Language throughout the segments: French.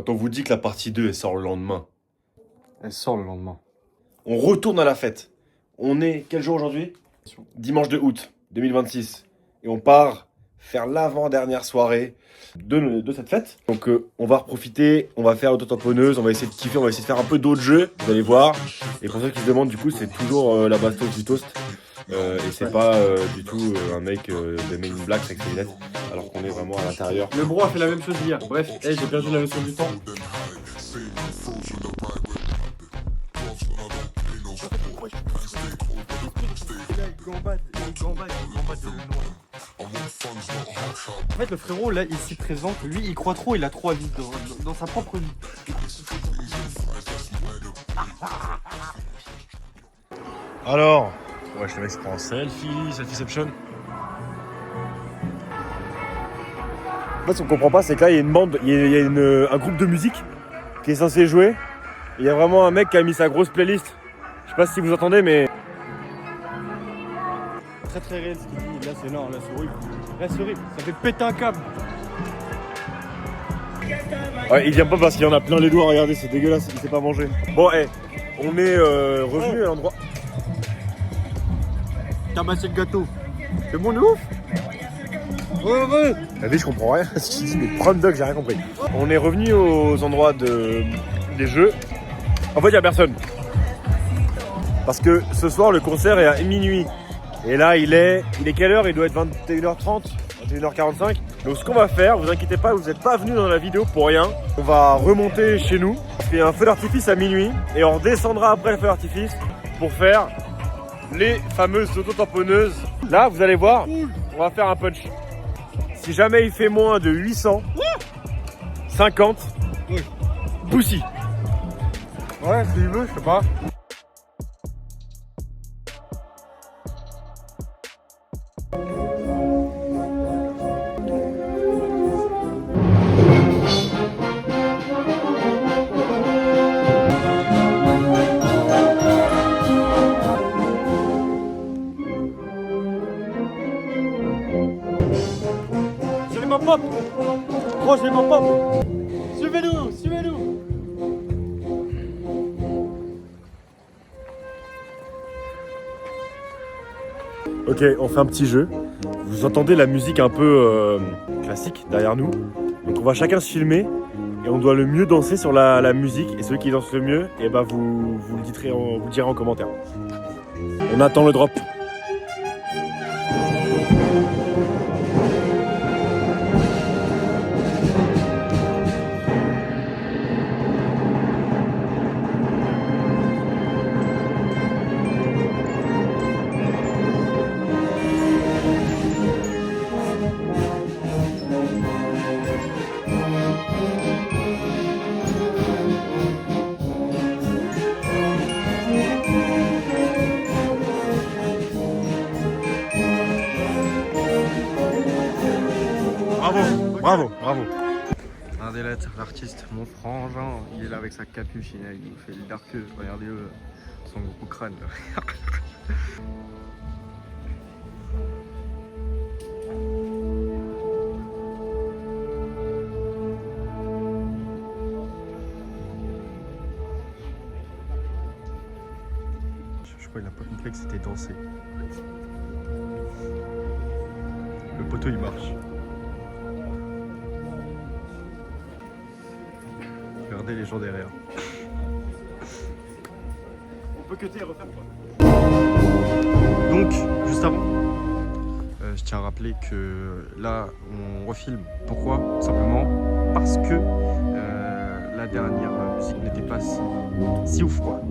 Quand on vous dit que la partie 2 elle sort le lendemain, Elle sort le lendemain. on retourne à la fête. On est quel jour aujourd'hui? Dimanche de août 2026. Et on part faire l'avant-dernière soirée de cette fête. Donc on va profiter, on va faire l'auto-tamponneuse, on va essayer de kiffer, on va essayer de faire un peu d'autres jeux, vous allez voir. Et pour ceux qui se demandent, du coup, c'est toujours la bastos du toast. Et c'est pas du tout un mec de Men in Black avec ses lunettes, alors qu'on est vraiment à l'intérieur. Le bro a fait la même chose hier. Bref, j'ai perdu la notion du temps. En fait, le frérot, là, ici présent, lui, il croit trop, il a trop à vivre dans sa propre vie. Alors, ouais, je te mets se prend un selfieception. En fait, ce qu'on comprend pas, c'est que là, il y a une bande, il y a un groupe de musique qui est censé jouer. Il y a vraiment un mec qui a mis sa grosse playlist. Je sais pas si vous entendez, mais Très très réel ce qu'il dit. Là, c'est non, là, c'est horrible. Là, c'est horrible. Ça fait péter un câble. ouais, il vient pas parce qu'il y en a plein les doigts. Regardez, c'est dégueulasse, il sait pas manger. Bon, on est revenu à l'endroit. Tabasser le gâteau. C'est bon de ouf. Ouais. T'as vu, je comprends rien. Ce qu'il dit, mais prom dog, j'ai rien compris. On est revenu aux endroits des jeux. En fait, il y a personne. Parce que ce soir, le concert est à minuit. Et là, il est quelle heure? Il doit être 21h30, 21h45. Donc, ce qu'on va faire, vous inquiétez pas, vous n'êtes pas venus dans la vidéo pour rien. On va remonter chez nous. Parce qu'il y a un feu d'artifice à minuit. Et on redescendra après le feu d'artifice pour faire les fameuses auto-tamponneuses. Là, vous allez voir, on va faire un punch. Si jamais il fait moins de 850, Boussy. Ouais, s'il veut, je sais pas. Suivez ma pop. Gros, j'ai ma pop. Suivez-nous, suivez-nous. Ok, on fait un petit jeu. Vous entendez la musique un peu classique derrière nous. Donc on va chacun se filmer et on doit le mieux danser sur la musique. Et celui qui danse le mieux, et bah vous le direz en commentaire. On attend le drop. Bravo. Un des lettres, l'artiste, mon frangin, il est là avec sa capuche, il nous fait le darkeux, regardez-le, son gros crâne. Je crois qu'il a pas compris que c'était danser. Le poteau il marche. Regardez les gens derrière. On peut cutter et refaire quoi. Donc, juste avant, je tiens à rappeler que là, on refilme. Pourquoi? Simplement parce que la dernière musique n'était pas si ouf quoi.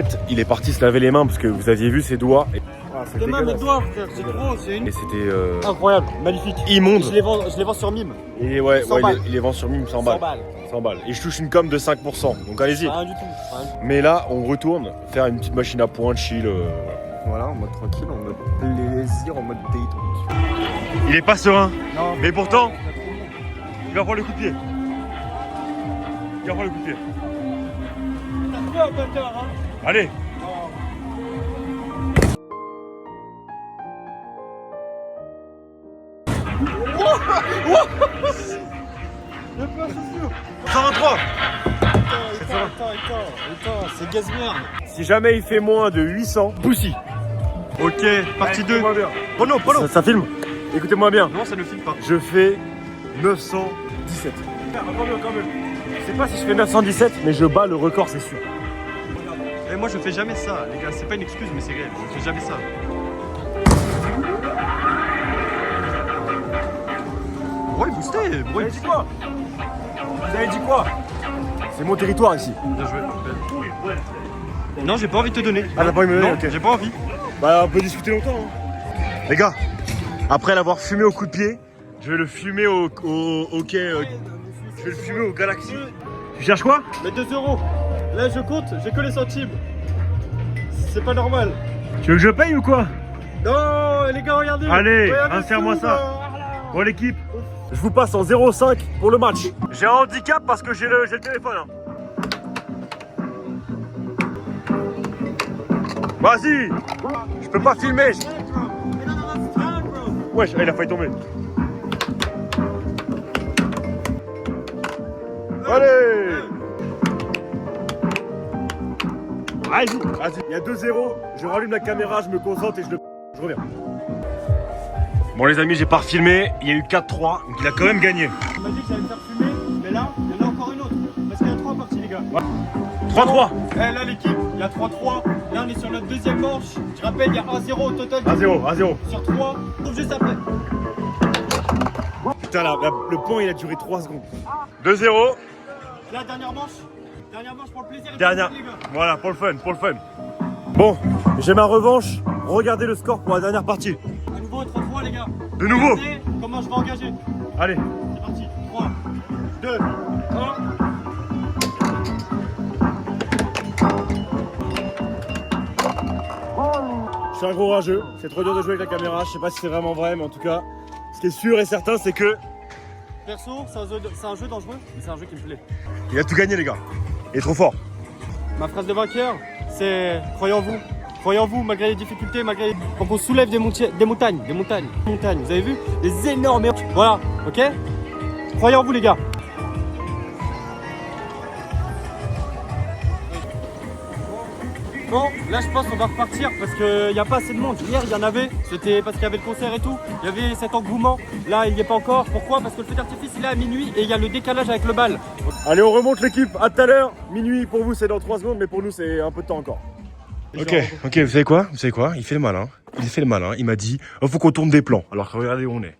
fait, il est parti se laver les mains parce que vous aviez vu ses doigts. Et... Ah, Les mains, mes doigts, frère, c'est gros, c'est une. Et c'était Incroyable, magnifique. immonde. Je les vends sur Mime. Et ouais, 100 ouais balles. il les vend sur Mime 100 balles. 100 balles. Et je touche une com de 5%. Donc allez-y. Rien du tout. Mais là, on retourne faire une petite machine à pointe chill. Voilà, en mode tranquille, en mode plaisir, en mode détente. Il est pas serein. Non, Mais pourtant, il va prendre le coup de pied. Il va prendre le coup de pied. t'as peur, bâtard, hein. Allez. J'ai pas sûr. 123. Attends, c'est Gazmer. Si jamais il fait moins de 800, Boussy. Ok, partie 2. Écoutez-moi bien. Prono, prono. Ça filme. Écoutez-moi bien. Non, ça ne filme pas. Je fais 917. Quand même. Je sais pas si je fais 917, mais je bats le record, c'est sûr. Et moi, je fais jamais ça, les gars. C'est pas une excuse, mais c'est réel. Je fais jamais ça. Ouais, boosté. Vous avez dit quoi? Vous avez dit quoi? C'est mon territoire ici. Bien joué. Non, j'ai pas envie de te donner. Ah, t'as pas envie de me donner? Non, Ok. j'ai pas envie. Bah, on peut discuter longtemps. Hein. Les gars, après l'avoir fumé au coup de pied, je vais le fumer au quai. Je vais le fumer au Galaxy. Tu cherches quoi? Mais 2 euros. Là, je compte, j'ai que les centimes. C'est pas normal. Tu veux que je paye ou quoi? Non, les gars, regardez. Allez, Regardez insère-moi tout, ça. là. Bon, l'équipe, je vous passe en 0,5 pour le match. J'ai un handicap parce que j'ai le téléphone. Hein. Vas-y. Je peux pas filmer. Wesh, il a failli tomber. Allez. Vas-y. Il y a 2-0. Je rallume la caméra, je me concentre et je reviens. Bon les amis, j'ai pas refilmé, il y a eu 4-3, donc il a quand même gagné. Il m'a dit que j'allais me faire fumer, mais là, il y en a encore une autre. Parce qu'il y a 3 parties, les gars. 3-3. Eh, là, l'équipe, il y a 3-3. Là, on est sur notre deuxième manche. Je rappelle, il y a 1-0 au total. 1-0. Sur 3. Sauf juste après. Putain, le point il a duré 3 secondes. 2-0. La dernière manche. Dernière manche pour le plaisir. Dernière. Les gars. Voilà, pour le fun. Bon, j'ai ma revanche. Regardez le score pour la dernière partie. À nouveau, 3-3, les gars. De nouveau. Regardez comment je vais engager. Allez. C'est parti. 3, 2, 1. Je suis un gros rageux, c'est trop dur de jouer avec la caméra, je sais pas si c'est vraiment vrai, mais en tout cas, ce qui est sûr et certain, c'est que Perso, c'est un jeu dangereux, mais c'est un jeu qui me plaît. il a tout gagné les gars. Il est trop fort. Ma phrase de vainqueur, c'est croyez en vous. Croyez en vous, malgré les difficultés, malgré quand on soulève des montagnes. Vous avez vu? Des énormes. Voilà, ok? Croyez en vous, les gars. Bon, là je pense qu'on va repartir parce qu'il n'y a pas assez de monde. Hier il y en avait, c'était parce qu'il y avait le concert et tout. Il y avait cet engouement. Là il n'y est pas encore. Pourquoi? Parce que le feu d'artifice il est à minuit et il y a le décalage avec le bal. Allez, on remonte l'équipe, à tout à l'heure. Minuit pour vous, c'est dans 3 secondes, mais pour nous, c'est un peu de temps encore. Ok, vous savez quoi? Il fait le malin. Il m'a dit, il faut qu'on tourne des plans. Alors regardez où on est.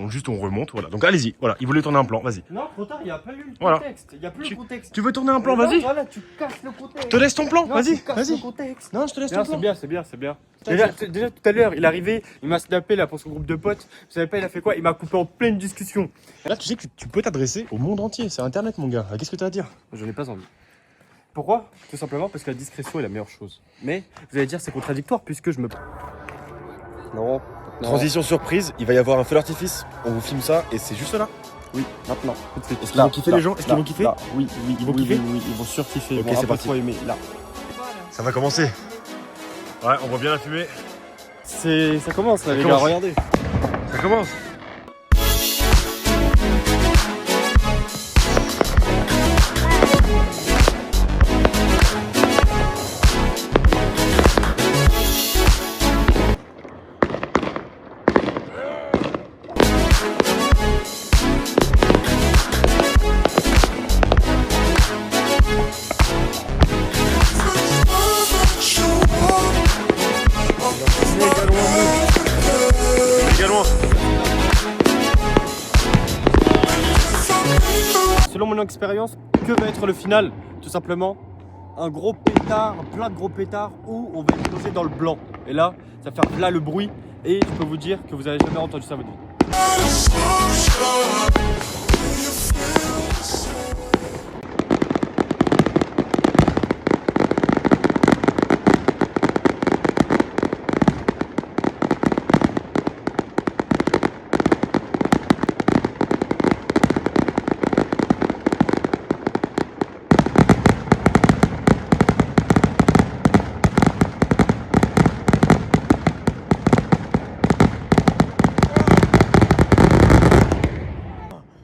Juste, on remonte, voilà. Donc allez-y, voilà. Il voulait tourner un plan, vas-y. Non, trop tard, il n'y a pas eu le Voilà. contexte. Il n'y a plus le contexte. Tu veux tourner un plan, Non, vas-y. Voilà, tu casses le contexte. Je te laisse ton plan, Non, vas-y, tu casses vas-y. le contexte. Non, je te laisse ton Non, plan. c'est bien. Déjà tout à l'heure, il est arrivé, il m'a snappé là pour son groupe de potes. Vous savez pas, il a fait quoi? Il m'a coupé en pleine discussion. Là, tu sais que tu peux t'adresser au monde entier. C'est Internet, mon gars. Qu'est-ce que tu as à dire? Je n'ai pas envie. Pourquoi? Tout simplement parce que la discrétion est la meilleure chose. Mais vous allez dire c'est contradictoire puisque je me. Non. Transition surprise, il va y avoir un feu d'artifice. On vous filme ça et c'est juste là. Oui, maintenant, tout de suite. Est-ce qu'ils vont kiffer les gens? Est-ce qu'ils vont kiffer? Oui, Ils vont kiffer? Oui, ils vont surkiffer. Ok, Ils vont c'est un peu parti. trop aimer. Là. Ça va commencer. Ouais, on voit bien la fumée. Ça commence là, les commence. gars, regardez. Ça commence. Également. Selon mon expérience, que va être le final? Tout simplement, un gros pétard, plein de gros pétards où on va exploser dans le blanc. Et là, ça va faire là le bruit et je peux vous dire que vous n'avez jamais entendu ça de votre vie.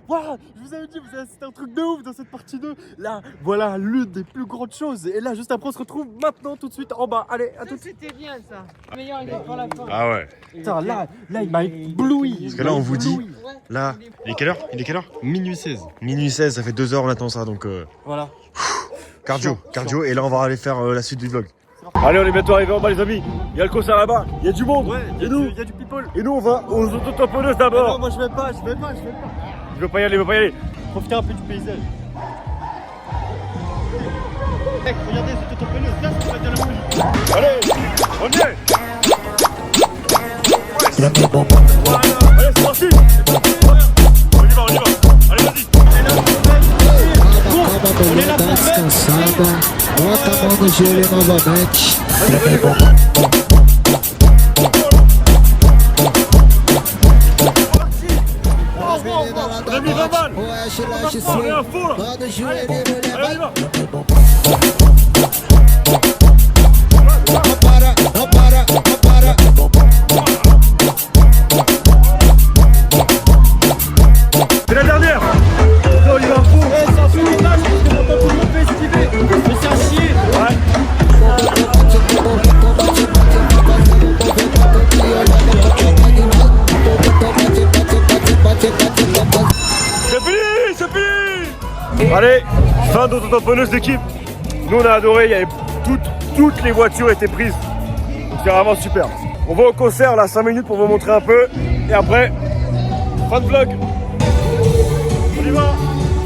Voilà, je vous avais dit, vous avez assisté à un truc de ouf dans cette partie 2. Là, voilà l'une des plus grandes choses. Et là, juste après, on se retrouve maintenant, tout de suite, en bas. Allez, à tout de suite. C'était bien ça. Meilleur il est pour la fin. Ah ouais. Putain, là, il m'a ébloui. Parce que là, on vous dit, là, il est quelle heure? Minuit 16. Minuit 16, ça fait 2 heures, on attend ça, donc Voilà. cardio, et là, on va aller faire la suite du vlog. Allez, on est bientôt arrivés en bas, les amis. Il y a le concert là-bas, il y a du monde. Ouais, et nous, il y a du people. et nous, on va aux autotamponneuses Non, d'abord. moi, je vais pas. Je veux pas y aller, Profitez un peu du paysage. Mec, regardez, c'est autotamponneuses. Là, ça va être de la musique. Allez, on y est. Voilà, allez, c'est parti. On y va. Allez, vas-y. Acaba a mulher descansada, bota a mão no joelho novamente. On a mis 20 balles. Oeste, leste, On est sul, à fond là. bota o joelho, mulher, Allez, on y va. Não para. C'est la dernière. On y va à fond. Eh, c'est un sous-ménage, je demande pas tout le monde festiver. Mais c'est un chier. Ouais. C'est fini. Allez, fin d'autotamponneuse d'équipe. Nous on a adoré, il y avait toutes les voitures étaient prises. Donc c'est vraiment super. On va au concert là 5 minutes pour vous montrer un peu. Et après, fin de vlog. On y va.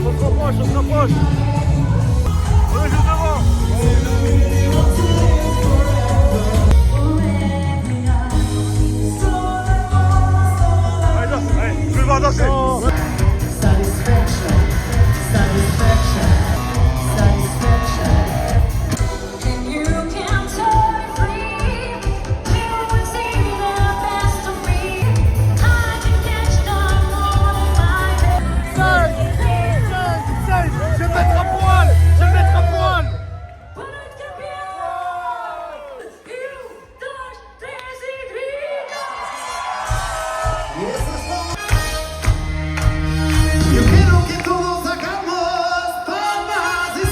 On se rapproche. On est juste devant. Allez, je vais le voir danser. Je vais me mettre à poil. Yo quiero que todos hagamos palmas y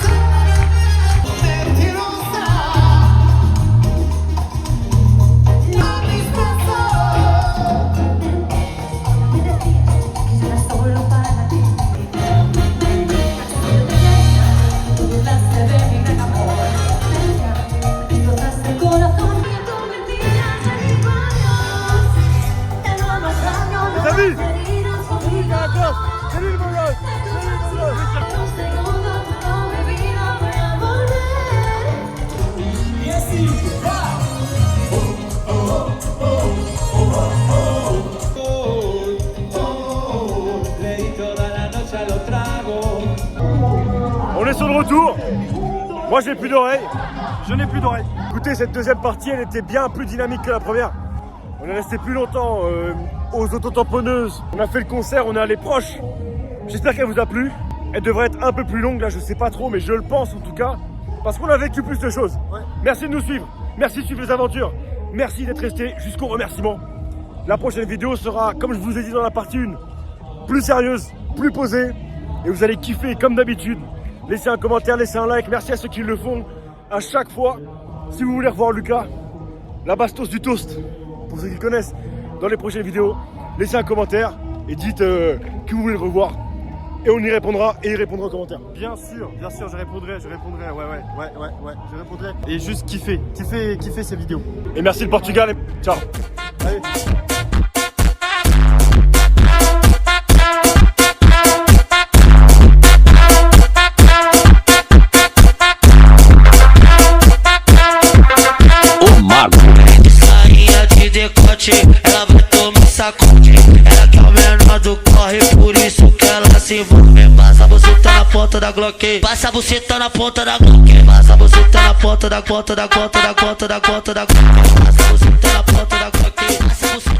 mentirosa. No me Solo para ti. Tú dudaste de mi gran amor. Explotaste el corazón y tu mentira te dijo adiós. Te no hagas daño, no Les amis. más heridas conmigo. Salut le beau gosse. Un segundo tu no mi vida voy a volver. On est sur le retour. Moi j'ai plus d'oreilles. Je n'ai plus d'oreilles. Écoutez, cette deuxième partie, elle était bien plus dynamique que la première. On est resté plus longtemps aux autotamponneuses. On a fait le concert, on est allé proche. J'espère qu'elle vous a plu. Elle devrait être un peu plus longue, là je sais pas trop, mais je le pense en tout cas. Parce qu'on a vécu plus de choses. Ouais. Merci de nous suivre. Merci de suivre les aventures. Merci d'être resté jusqu'au remerciement. La prochaine vidéo sera, comme je vous ai dit dans la partie 1, plus sérieuse, plus posée. Et vous allez kiffer comme d'habitude. Laissez un commentaire, laissez un like. Merci à ceux qui le font à chaque fois. Si vous voulez revoir Lucas, la bastos du toast, pour ceux qui le connaissent, dans les prochaines vidéos, laissez un commentaire et dites que vous voulez le revoir. Et on y répondra et il répondra en commentaire. Bien sûr, je répondrai. Ouais, je répondrai. Et juste kiffer ces vidéos. Et merci le Portugal. Et ciao. Allez. sacode. Ela que é o menor do corre, por isso que ela se envolve. Passa a buceta na ponta da Glock. Passa a buceta na ponta da Glock. Passa a buceta na ponta da ponta da ponta da ponta da ponta da Glock. Passa a buceta na ponta da Glock. Passa a buceta